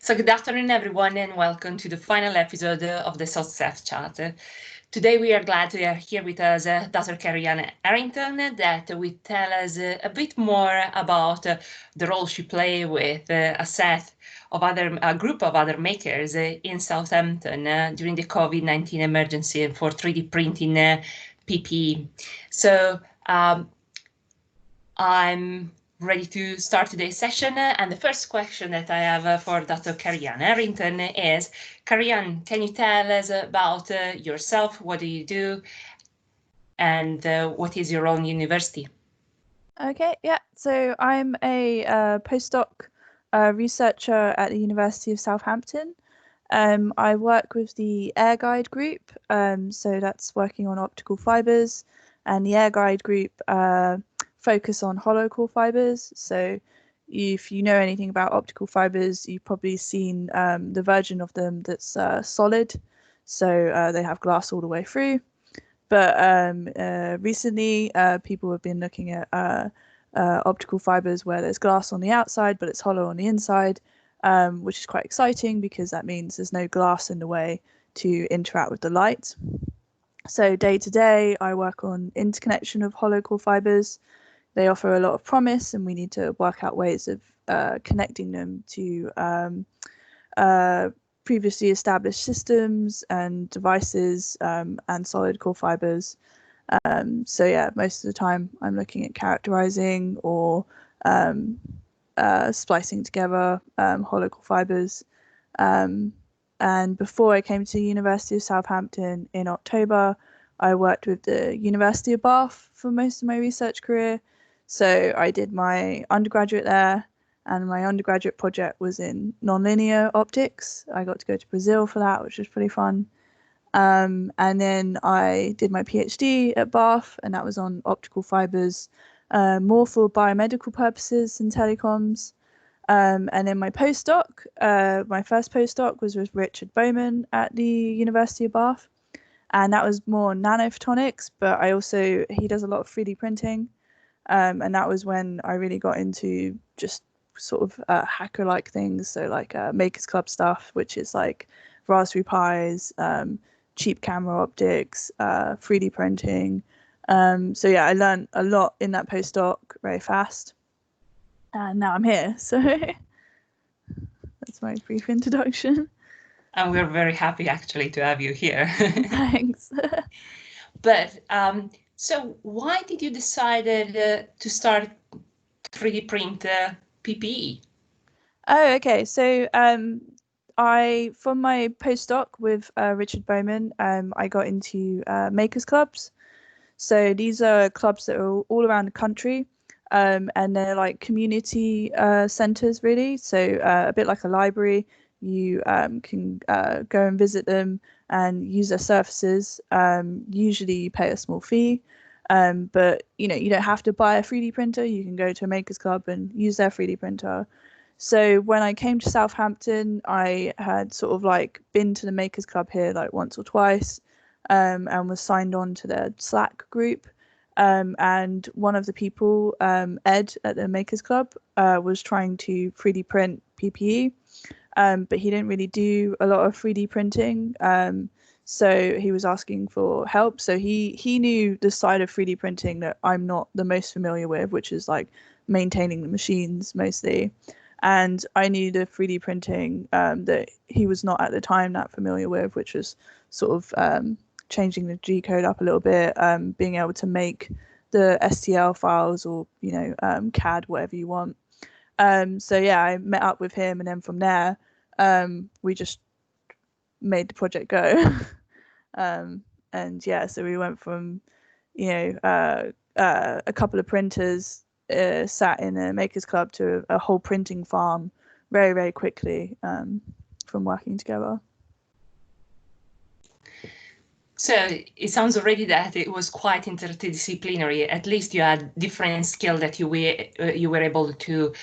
So good afternoon, everyone, and welcome to the final episode of the SOTSEF chat. Today, we are glad to have here with us Dr. Kerrianne Harrington that will tell us a bit more about the role she played with a group of other makers in Southampton during the COVID-19 emergency for 3D printing PPE. So I'm ready to start today's session, and the first question that I have for Dr. Kerrianne Harrington is, Kerrianne, can you tell us about yourself? What do you do? And what is your own university? Okay, yeah, so I'm a postdoc researcher at the University of Southampton. I work with the AirGuide group, so that's working on optical fibers, and the AirGuide group focus on hollow core fibers. So if you know anything about optical fibers, you've probably seen the version of them that's solid, so they have glass all the way through. But recently, people have been looking at optical fibers where there's glass on the outside, but it's hollow on the inside, which is quite exciting because that means there's no glass in the way to interact with the light. So day to day, I work on interconnection of hollow core fibers. They offer a lot of promise, and we need to work out ways of connecting them to previously established systems and devices and solid core fibers. So yeah, most of the time I'm looking at characterizing or splicing together hollow core fibers. And before I came to the University of Southampton in October, I worked with the University of Bath for most of my research career. So I did my undergraduate there, and my undergraduate project was in nonlinear optics. I got to go to Brazil for that, which was pretty fun. And then I did my PhD at Bath, and that was on optical fibers, more for biomedical purposes and telecoms. And then my postdoc, my first postdoc was with Richard Bowman at the University of Bath, and that was more nanophotonics, but he does a lot of 3D printing. And that was when I really got into just sort of hacker-like things, so like Makers Club stuff, which is like Raspberry Pis, cheap camera optics, 3D printing. So yeah, I learned a lot in that postdoc very fast, and now I'm here. So that's my brief introduction. And we're very happy actually to have you here. Thanks. But so why did you decide to start 3D print PPE? Oh, okay. So from my postdoc with Richard Bowman, I got into Makers Clubs. So these are clubs that are all around the country, and they're like community centres, really. So a bit like a library. You can go and visit them and use their services. Usually you pay a small fee, but you don't have to buy a 3D printer. You can go to a Makers Club and use their 3D printer. So when I came to Southampton, I had sort of like been to the Makers Club here like once or twice, and was signed on to their Slack group. And one of the people, Ed at the Makers Club, was trying to 3D print PPE, but he didn't really do a lot of 3D printing. So he was asking for help. So he knew the side of 3D printing that I'm not the most familiar with, which is like maintaining the machines mostly. And I knew the 3D printing that he was not at the time that familiar with, which was sort of changing the G code up a little bit, being able to make the STL files or, CAD, whatever you want. So yeah, I met up with him, and then from there, we just made the project go. And yeah, so we went from, a couple of printers sat in a Makers Club to a whole printing farm very, very quickly from working together. So it sounds already that it was quite interdisciplinary. At least you had different skills that you were able to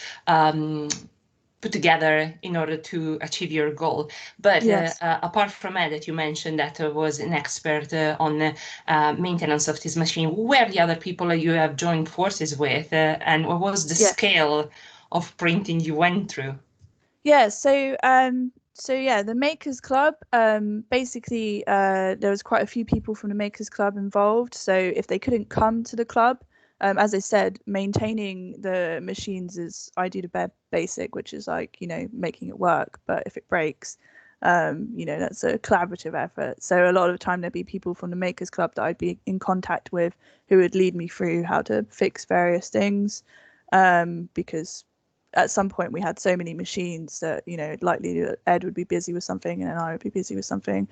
put together in order to achieve your goal. But yes. Apart from that you mentioned that was an expert on maintenance of this machine, who were the other people you have joined forces with, and what was the scale of printing you went through? Yeah, so yeah, the Makers Club, basically there was quite a few people from the Makers Club involved. So if they couldn't come to the club, as I said, maintaining the machines is I do the bare basic, which is like, making it work. But if it breaks, that's a collaborative effort. So a lot of the time there'd be people from the Makers Club that I'd be in contact with who would lead me through how to fix various things, because at some point we had so many machines that, likely Ed would be busy with something and I would be busy with something.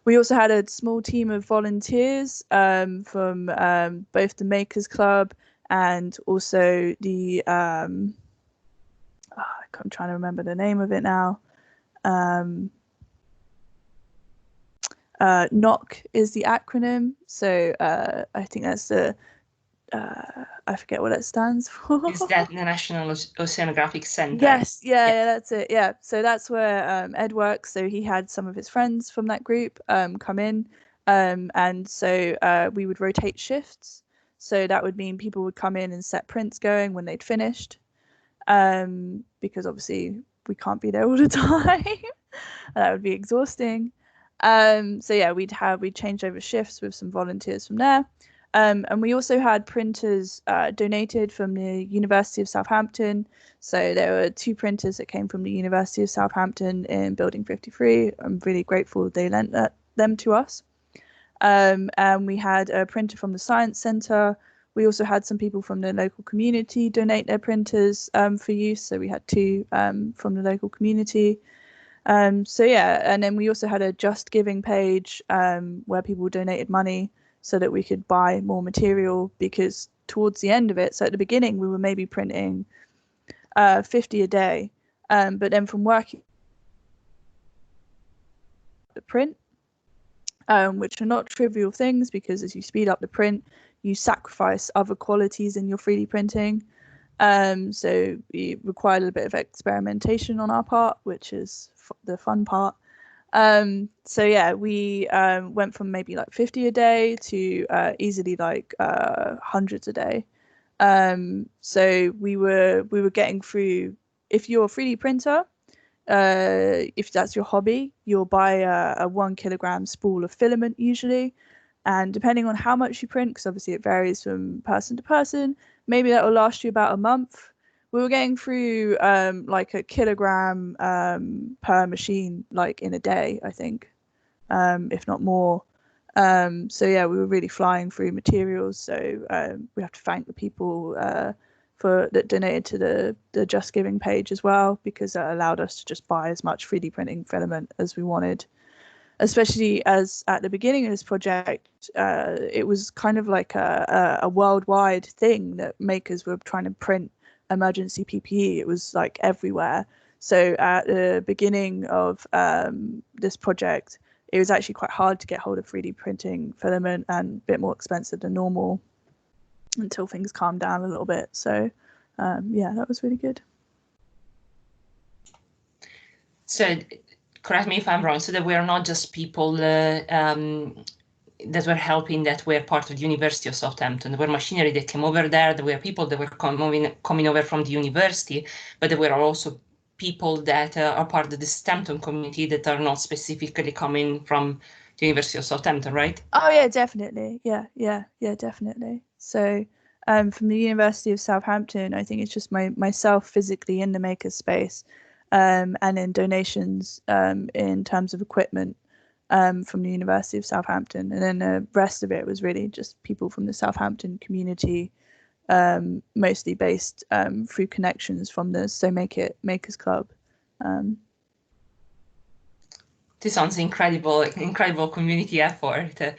We also had a small team of volunteers from both the Makers Club and also the I'm trying to remember the name of it now. NOC is the acronym. So I think that's the I forget what it stands for. Is that the National Oceanographic Center? Yes, yeah, that's it. Yeah, so that's where Ed works. So he had some of his friends from that group come in, and so we would rotate shifts. So that would mean people would come in and set prints going when they'd finished, because obviously we can't be there all the time. That would be exhausting. So yeah, we'd change over shifts with some volunteers from there. And we also had printers donated from the University of Southampton. So there were 2 printers that came from the University of Southampton in Building 53. I'm really grateful they lent them to us. And we had a printer from the Science Centre. We also had some people from the local community donate their printers for use. So we had 2 from the local community. So yeah, and then we also had a Just Giving page where people donated money so that we could buy more material, because towards the end of it, so at the beginning we were maybe printing 50 a day, but then from working the print, which are not trivial things, because as you speed up the print, you sacrifice other qualities in your 3D printing. So it required a bit of experimentation on our part, which is the fun part. So yeah, we went from maybe like 50 a day to easily like hundreds a day. So we were getting through. If you're a 3D printer, if that's your hobby, you'll buy a 1 kilogram spool of filament usually, and depending on how much you print, because obviously it varies from person to person, maybe that will last you about a month. We were getting through like a kilogram per machine, like in a day, I think, if not more. So yeah, we were really flying through materials. So we have to thank the people that donated to the Just Giving page as well, because that allowed us to just buy as much 3D printing filament as we wanted. Especially as at the beginning of this project, it was kind of like a worldwide thing that makers were trying to print emergency PPE. It was like everywhere. So at the beginning of this project, it was actually quite hard to get hold of 3D printing filament, and a bit more expensive than normal, until things calmed down a little bit. So yeah, that was really good. So correct me if I'm wrong, so that we're not just people that were helping, that were part of the University of Southampton. There were machinery that came over there. There were people that were coming over from the university, but there were also people that are part of the Southampton community that are not specifically coming from the University of Southampton, right? Oh yeah, definitely. Yeah, definitely. So from the University of Southampton, I think it's just myself physically in the makerspace, and then donations in terms of equipment from the University of Southampton, and then the rest of it was really just people from the Southampton community, mostly based through connections from the So Make It Makers Club. This sounds incredible community effort.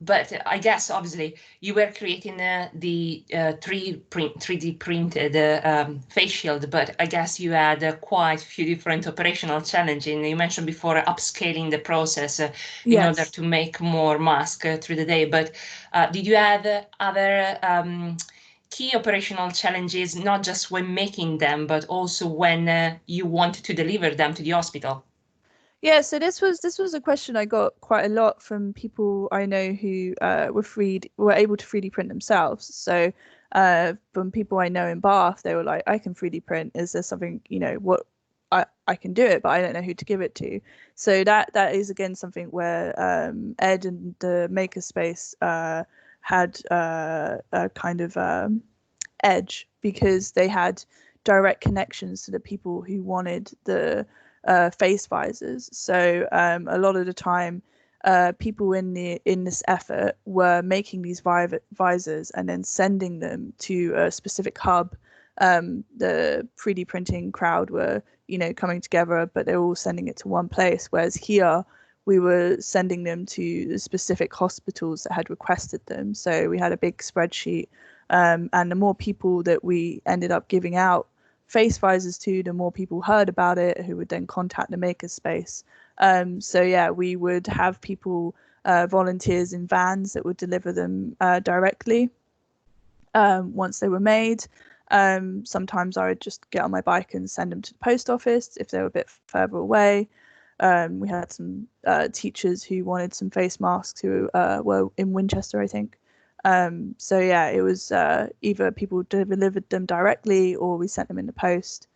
But I guess obviously you were creating the 3D printed face shield, but I guess you had quite a few different operational challenges. You mentioned before upscaling the process in order to make more masks through the day. But did you have other key operational challenges, not just when making them, but also when you wanted to deliver them to the hospital? Yeah, so this was a question I got quite a lot from people I know who were able to 3D print themselves. So from people I know in Bath, they were like, I can 3D print. Is there something, what I can do it, but I don't know who to give it to. So that is again something where Ed and the makerspace had a kind of edge, because they had direct connections to the people who wanted the face visors. So a lot of the time, people in this effort were making these visors and then sending them to a specific hub. The 3D printing crowd were, coming together, but they were all sending it to one place. Whereas here, we were sending them to the specific hospitals that had requested them. So we had a big spreadsheet, and the more people that we ended up giving out face visors to, the more people heard about it, who would then contact the makerspace. So yeah, we would have people, volunteers in vans that would deliver them directly once they were made. Sometimes I would just get on my bike and send them to the post office if they were a bit further away. We had some teachers who wanted some face masks who were in Winchester, I think. So yeah, it was either people delivered them directly or we sent them in the post.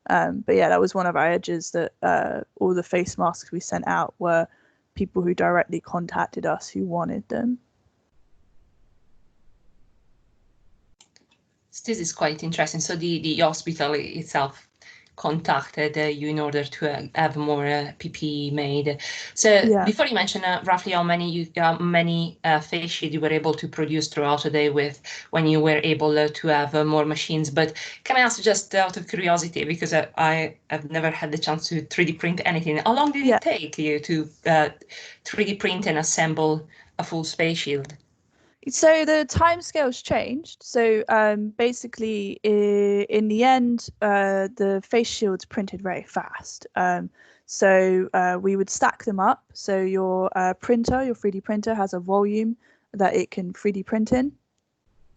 But yeah, that was one of our edges, that all the face masks we sent out were people who directly contacted us who wanted them. This is quite interesting. So the hospital itself contacted you in order to have more PPE made. So Yeah. Before you mentioned roughly how many face shields you were able to produce throughout the day with when you were able to have more machines, but can I ask, just out of curiosity, because I have never had the chance to 3D print anything, how long did it take you to 3D print and assemble a full space shield? So the timescales changed. So basically, in the end, the face shields printed very fast. So we would stack them up. So your printer, your 3D printer, has a volume that it can 3D print in,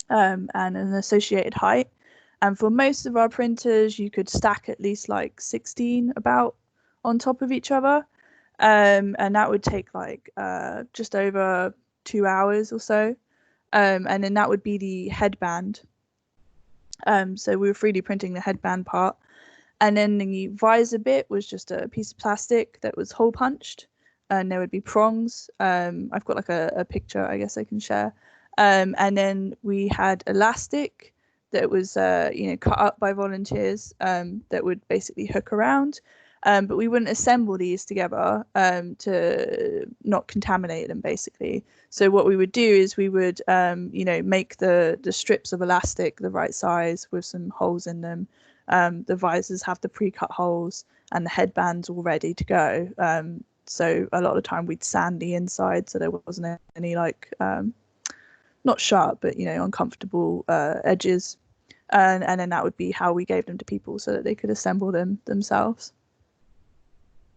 and an associated height. And for most of our printers, you could stack at least like 16 about on top of each other. And that would take like just over 2 hours or so. And then that would be the headband. So we were 3D printing the headband part. And then the visor bit was just a piece of plastic that was hole punched. And there would be prongs. I've got like a picture, I guess I can share. And then we had elastic that was cut up by volunteers, that would basically hook around. But we wouldn't assemble these together to not contaminate them, basically. So what we would do is we would, make the strips of elastic the right size with some holes in them. The visors have the pre-cut holes and the headbands all ready to go. So a lot of the time we'd sand the inside so there wasn't any not sharp, but uncomfortable edges. And then that would be how we gave them to people so that they could assemble them themselves.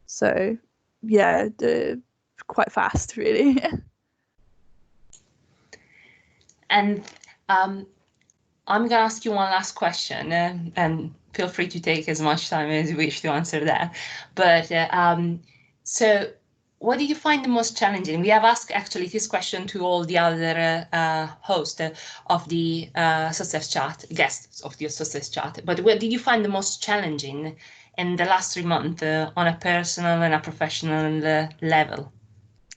So yeah, quite fast, really. And I'm going to ask you one last question, and feel free to take as much time as you wish to answer that. But so what did you find the most challenging? We have asked actually this question to all the other hosts of the SOTSEF chat, guests of the SOTSEF chat. But what did you find the most challenging in the last 3 months on a personal and a professional level?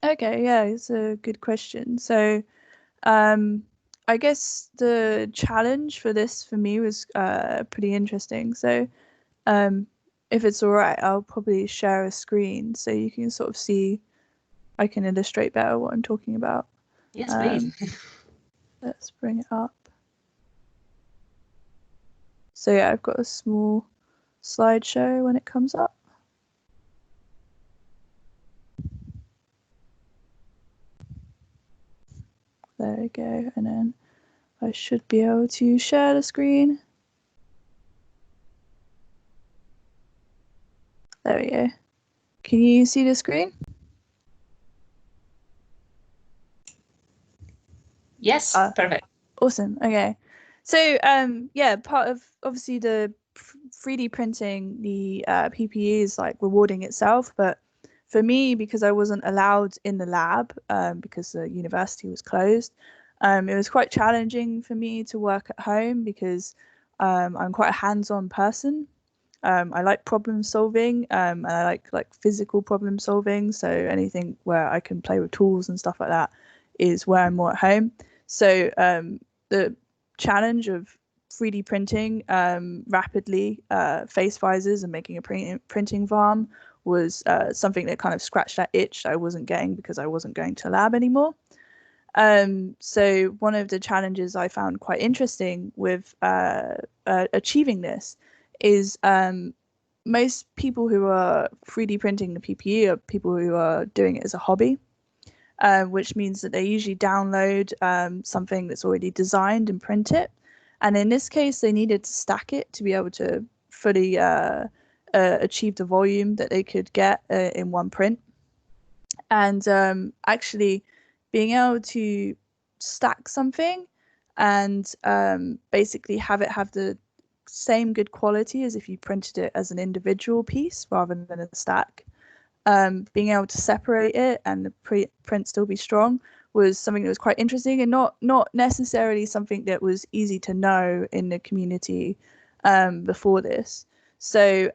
Okay, yeah, it's a good question. So I guess the challenge for this for me was pretty interesting. So if it's all right, I'll probably share a screen so you can sort of see, I can illustrate better what I'm talking about. Yes, please. Let's bring it up. So yeah, I've got a small slideshow when it comes up. There we go, and then I should be able to share the screen. There we go. Can you see the screen? Yes, perfect. Awesome. Okay. So yeah, part of obviously the 3D printing, the PPE is like rewarding itself, but for me, because I wasn't allowed in the lab because the university was closed, it was quite challenging for me to work at home because I'm quite a hands-on person. I like problem solving, and I like physical problem solving. So anything where I can play with tools and stuff like that is where I'm more at home. So the challenge of 3D printing rapidly face visors and making a printing farm was something that kind of scratched that itch I wasn't getting because I wasn't going to lab anymore. So one of the challenges I found quite interesting with achieving this is most people who are 3D printing the PPE are people who are doing it as a hobby, which means that they usually download something that's already designed and print it. And in this case, they needed to stack it to be able to fully achieve the volume that they could get in one print. And actually being able to stack something and basically have it have the same good quality as if you printed it as an individual piece rather than a stack. Being able to separate it and the print still be strong was something that was quite interesting and not necessarily something that was easy to know in the community before this. So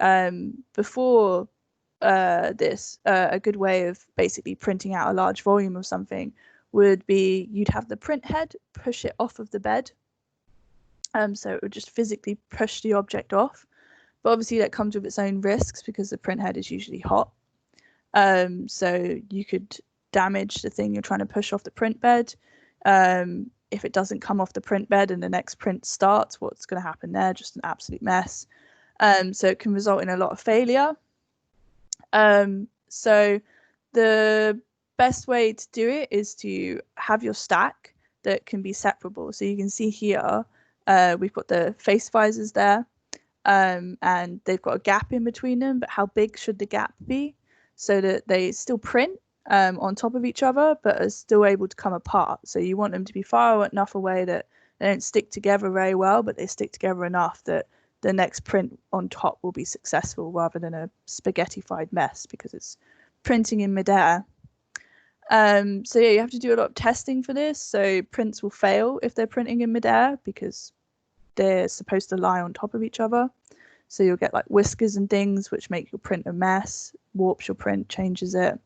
before this, a good way of basically printing out a large volume of something would be you'd have the print head push it off of the bed. So it would just physically push the object off. But obviously that comes with its own risks because the print head is usually hot. So you could damage the thing you're trying to push off the print bed. If it doesn't come off the print bed and the next print starts, what's going to happen there? Just an absolute mess. So it can result in a lot of failure. So the best way to do it is to have your stack that can be separable. So you can see here, we've got the face visors there, and they've got a gap in between them, but how big should the gap be so that they still print on top of each other, but are still able to come apart? So you want them to be far enough away that they don't stick together very well, but they stick together enough that the next print on top will be successful rather than a spaghettified mess because it's printing in midair. So yeah, you have to do a lot of testing for this. So prints will fail if they're printing in midair because they're supposed to lie on top of each other. So you'll get like whiskers and things which make your print a mess, warps your print, changes it.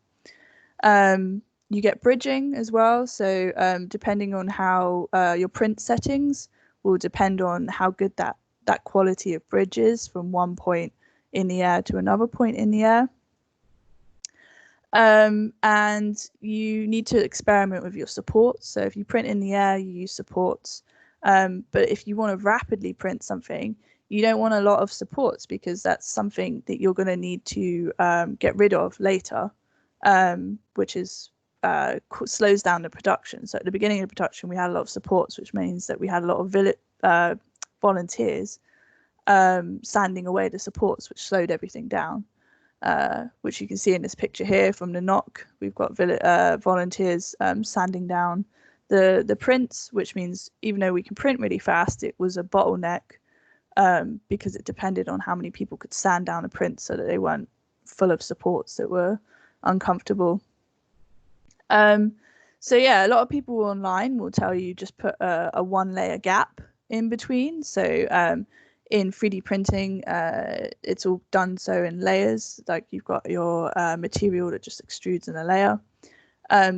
You get bridging as well. So depending on how your print settings will depend on how good that quality of bridge is from one point in the air to another point in the air. And you need to experiment with your supports. So if you print in the air, you use supports. But if you want to rapidly print something, you don't want a lot of supports because that's something that you're going to need to get rid of later, which is slows down the production. So at the beginning of the production, we had a lot of supports, which means that we had a lot of volunteers sanding away the supports, which slowed everything down, which you can see in this picture here from the knock. We've got volunteers sanding down the prints, which means even though we can print really fast, it was a bottleneck because it depended on how many people could sand down a print so that they weren't full of supports that were uncomfortable. So yeah, a lot of people online will tell you just put a one layer gap in between. So in 3D printing, it's all done so in layers. Like you've got your material that just extrudes in a layer.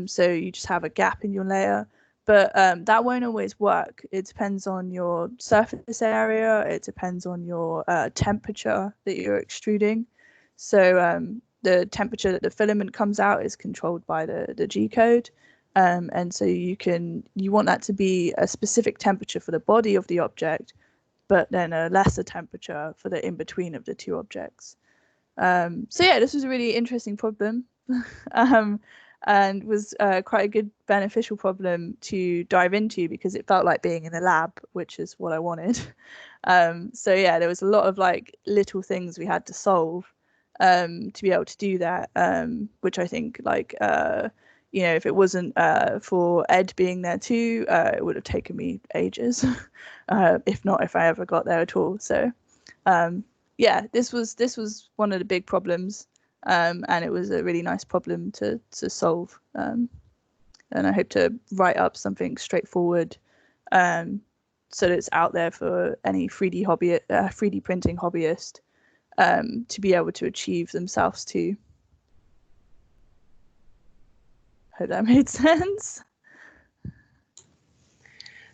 So you just have a gap in your layer, but that won't always work. It depends on your surface area. It depends on your temperature that you're extruding. So the temperature that the filament comes out is controlled by the G code. And so you want that to be a specific temperature for the body of the object, but then a lesser temperature for the in-between of the two objects. So yeah, this was a really interesting problem and was quite a good beneficial problem to dive into because it felt like being in a lab, which is what I wanted. So yeah, there was a lot of like little things we had to solve to be able to do that, which I think like, if it wasn't for Ed being there too, it would have taken me ages, if I ever got there at all. So yeah, this was one of the big problems, and it was a really nice problem to solve. And I hope to write up something straightforward, so that it's out there for any 3D printing hobbyist to be able to achieve themselves too. Hope that made sense.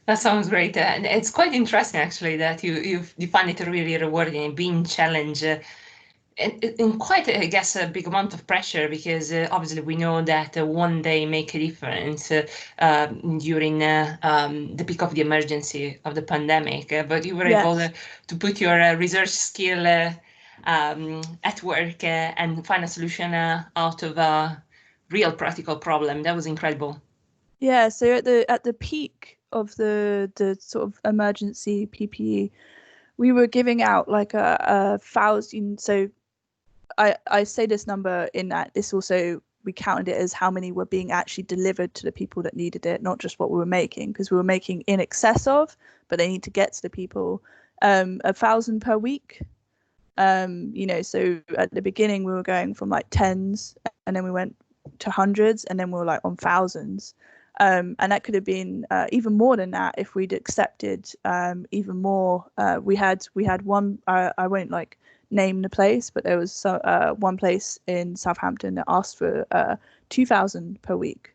That sounds great, and it's quite interesting actually that you find it really rewarding and being challenged. In quite, I guess, a big amount of pressure, because obviously we know that one day make a difference during the peak of the emergency of the pandemic, but you were able to put your research skill at work and find a solution out of a real practical problem. That was incredible. Yeah, so at the peak of the sort of emergency PPE, we were giving out like a 1,000. So I say this number in that this also, we counted it as how many were being actually delivered to the people that needed it, not just what we were making, because we were making in excess of, but they need to get to the people. 1,000 per week. So at the beginning we were going from like tens, and then we went to hundreds, and then we were like on thousands. And that could have been even more than that if we'd accepted even more. We had one, I won't like name the place, but there was one place in Southampton that asked for 2,000 per week.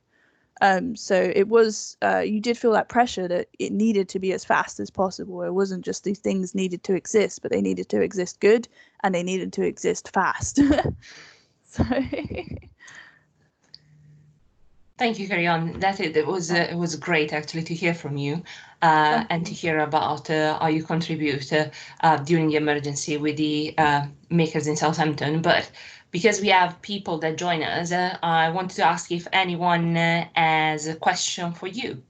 So it was, you did feel that pressure that it needed to be as fast as possible. It wasn't just these things needed to exist, but they needed to exist good, and they needed to exist fast. So thank you, Kerrianne. It was great actually to hear from you and to hear about how you contribute during the emergency with the makers in Southampton. But because we have people that join us, I wanted to ask if anyone has a question for you.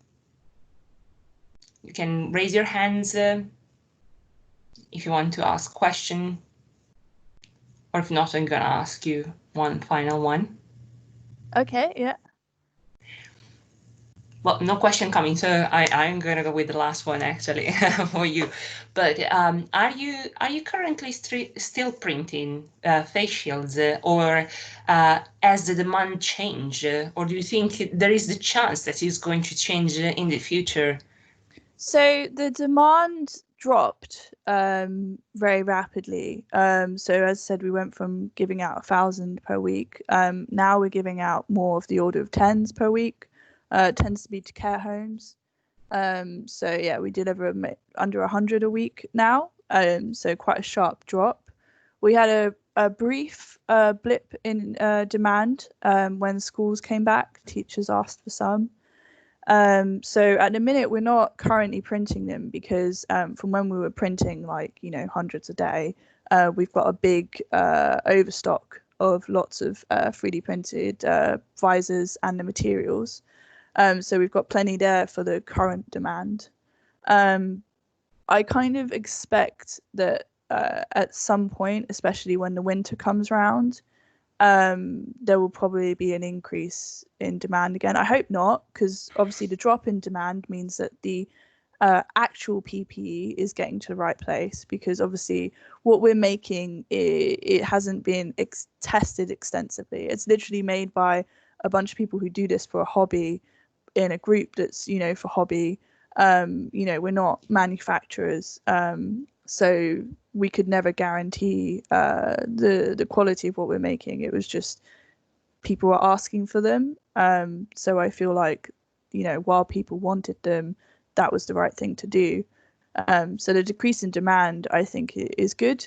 You can raise your hands if you want to ask a question, or if not, I'm gonna ask you one final one. Okay, yeah. Well, no question coming, so I'm gonna go with the last one actually for you. But are you currently still printing face shields, or has the demand changed, or do you think there is the chance that it's going to change in the future? So the demand dropped very rapidly. So as I said, we went from giving out 1,000 per week. Now we're giving out more of the order of tens per week. Tends to be to care homes. So yeah, we deliver under 100 a week now. So quite a sharp drop. We had a brief blip in demand when schools came back. Teachers asked for some. So at the minute we're not currently printing them, because from when we were printing hundreds a day, we've got a big overstock of lots of 3D printed visors and the materials. So we've got plenty there for the current demand. I kind of expect that at some point, especially when the winter comes around, there will probably be an increase in demand again. I hope not, because obviously the drop in demand means that the actual PPE is getting to the right place, because obviously what we're making, it hasn't been tested extensively. It's literally made by a bunch of people who do this for a hobby, in a group that's for hobby. We're not manufacturers, so we could never guarantee the quality of what we're making. It was just people were asking for them, so I feel like while people wanted them, that was the right thing to do. So the decrease in demand, I think, is good,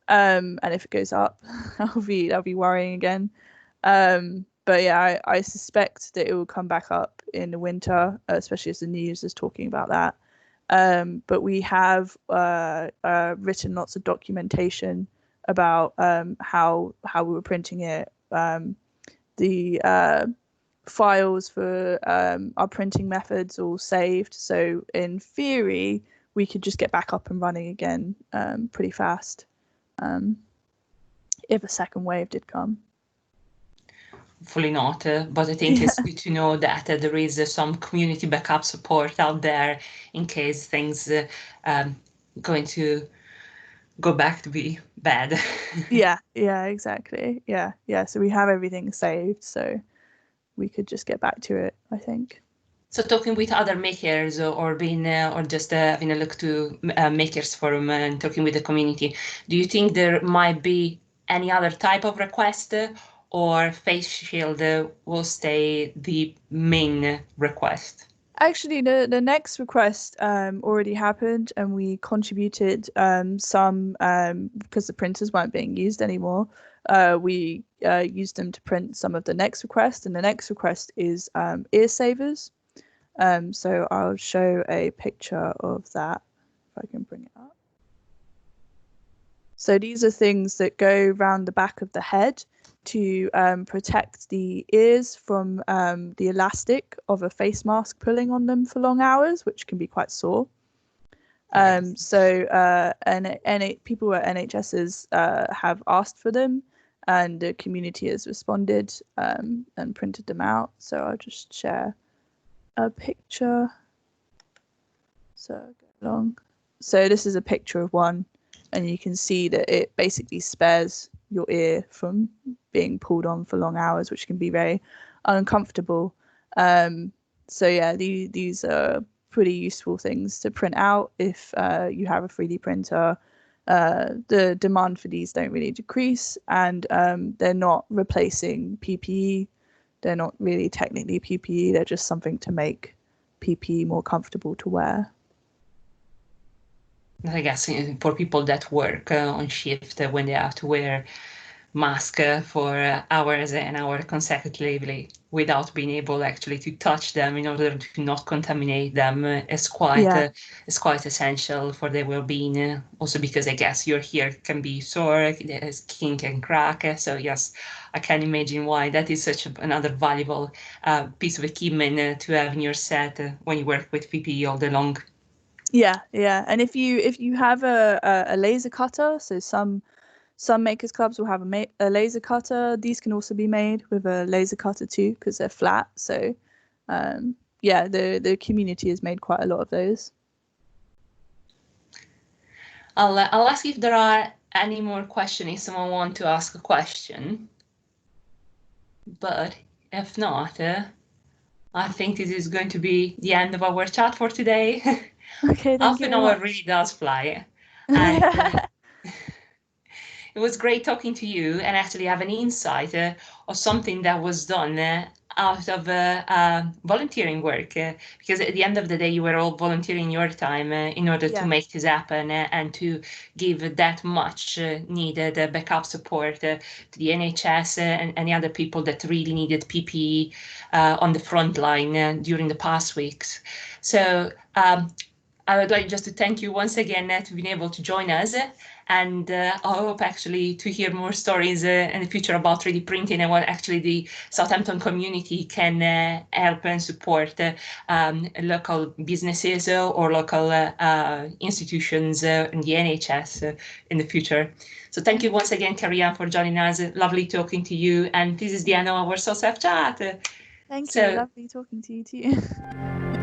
and if it goes up, that'll be worrying again. But yeah, I suspect that it will come back up in the winter, especially as the news is talking about that. But we have written lots of documentation about how we were printing it. The files for our printing methods all saved. So in theory, we could just get back up and running again pretty fast if a second wave did come. Hopefully not, but I think it's good to know that there is some community backup support out there in case things going to go back to be bad. yeah, exactly. Yeah. So we have everything saved, so we could just get back to it, I think. So talking with other makers or being or just having a look to makers forum and talking with the community, do you think there might be any other type of request or face shield will stay the main request? Actually, the next request already happened, and we contributed some because the printers weren't being used anymore. We used them to print some of the next request, and the next request is ear savers. So I'll show a picture of that if I can bring it up. So these are things that go round the back of the head to protect the ears from the elastic of a face mask pulling on them for long hours, which can be quite sore. Yes. So people at NHSs have asked for them, and the community has responded and printed them out. So I'll just share a picture. So go along. So this is a picture of one, and you can see that it basically spares your ear from being pulled on for long hours, which can be very uncomfortable. So yeah, these are pretty useful things to print out if you have a 3D printer. The demand for these don't really decrease, and they're not replacing PPE. They're not really technically PPE. They're just something to make PPE more comfortable to wear. I guess for people that work on shift when they have to wear mask for hours and hours consecutively without being able actually to touch them in order to not contaminate them is quite essential for their well-being. Also because I guess your hair can be sore, the skin can crack. So yes, I can imagine why that is such another valuable piece of equipment to have in your set when you work with PPE all day long. Yeah, and if you have a laser cutter, so some makers clubs will have a laser cutter. These can also be made with a laser cutter too, because they're flat. So yeah, the community has made quite a lot of those. I'll ask if there are any more questions if someone wants to ask a question. But if not, I think this is going to be the end of our chat for today. Okay, thank you Half an very hour much. really does fly. And it was great talking to you and actually have an insight of something that was done out of volunteering work, because at the end of the day, you were all volunteering your time in order to make this happen and to give that much needed backup support to the NHS and any other people that really needed PPE on the front line during the past weeks. So I would like just to thank you once again to being able to join us. And I hope actually to hear more stories in the future about 3D printing and what actually the Southampton community can help and support local businesses or local institutions in the NHS in the future. So thank you once again, Kerrianne, for joining us. Lovely talking to you. And this is the end of our SOTSEF chat. Thank you. Lovely talking to you too.